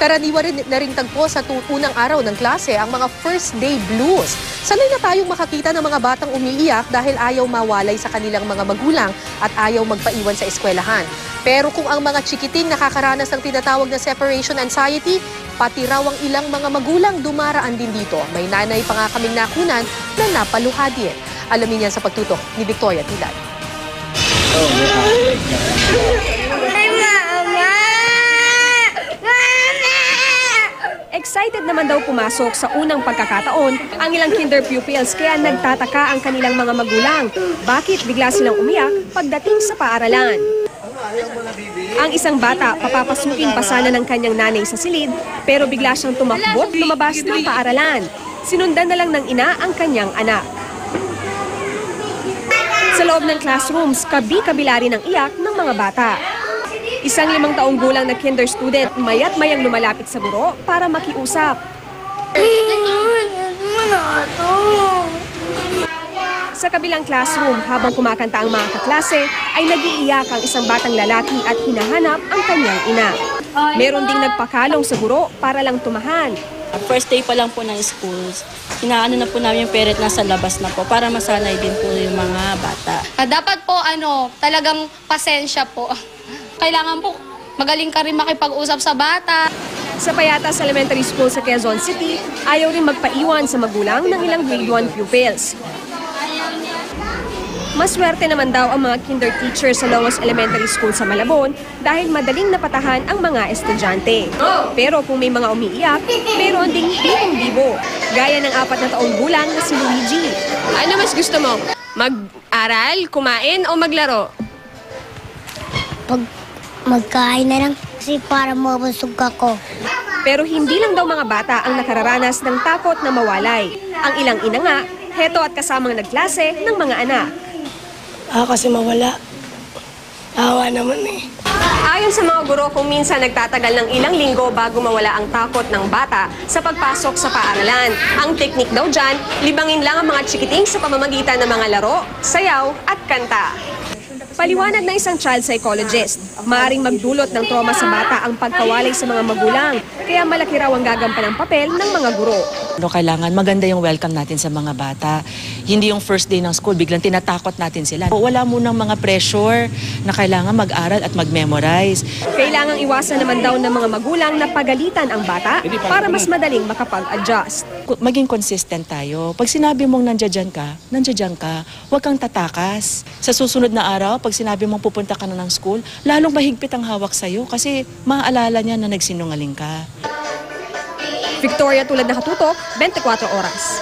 Karaniwan rin na ring tagpo sa unang araw ng klase ang mga first day blues. Sanay na tayong makakita ng mga batang umiiyak dahil ayaw mawalay sa kanilang mga magulang at ayaw magpaiwan sa eskwelahan. Pero kung ang mga chikiting nakakaranas ng tinatawag na separation anxiety, pati raw ang ilang mga magulang dumaraan din dito. May nanay pa nga kaming nakunan na napaluha din. Alamin yan sa pagtutok ni Victoria Tilad. Excited naman daw pumasok sa unang pagkakataon ang ilang kinder pupils kaya nagtataka ang kanilang mga magulang. Bakit bigla silang umiyak pagdating sa paaralan? Ang isang bata papapasukin pa sana ng kanyang nanay sa silid pero bigla siyang tumakbo at lumabas ng paaralan. Sinundan na lang ng ina ang kanyang anak. Sa loob ng classrooms, kabi-kabila rin ang iyak ng mga bata. Isang 5 taong gulang na kinder student, mayat-mayang lumalapit sa guro para makiusap. Sa kabilang classroom, habang kumakanta ang mga kaklase, ay nag-iiyak ang isang batang lalaki at hinahanap ang kanyang ina. Meron ding nagpakalong sa guro para lang tumahan. First day pa lang po ng schools, inaano na po namin yung parent nasa labas na po para masanay din po yung mga bata. Dapat po talagang pasensya po. Kailangan po magaling ka rin makipag-usap sa bata. Sa Payatas Elementary School sa Quezon City, ayaw rin magpaiwan sa magulang ng ilang grade 1 pupils. Maswerte naman daw ang mga kinder teachers sa Longos Elementary School sa Malabon dahil madaling napatahan ang mga estudyante. Pero kung may mga umiiyak, mayroon ding bibong-bibo, gaya ng 4 na taong gulang na si Luigi. Ano mas gusto mo? Mag-aral, kumain o maglaro? Magkain na lang kasi para mabusog ako. Pero hindi lang daw mga bata ang nakararanas ng takot na mawalay. Ang ilang ina nga, heto at kasamang nagklase ng mga anak. Kasi mawala. Awa naman eh. Ayon sa mga guro, kung minsan nagtatagal ng ilang linggo bago mawala ang takot ng bata sa pagpasok sa paaralan. Ang teknik daw dyan, libangin lang ang mga chikiting sa pamamagitan ng mga laro, sayaw at kanta. Paliwanag na isang child psychologist, maaaring magdulot ng trauma sa bata ang pagkawalay sa mga magulang, kaya malaki raw ang gagampan ng papel ng mga guro. Kailangan maganda yung welcome natin sa mga bata. Hindi yung first day ng school, biglang tinatakot natin sila. Wala munang mga pressure na kailangan mag-aral at mag-memorize. Kailangang iwasan naman daw ng mga magulang na pagalitan ang bata para mas madaling makapag-adjust. Maging consistent tayo. Pag sinabi mong nandiyan ka, huwag kang tatakas. Sa susunod na araw, pag sinabi mong pupunta ka na ng school, lalong mahigpit ang hawak sa'yo kasi maaalala niya na nagsinungaling ka. Victoria Tulad, nakatutok, 24 oras.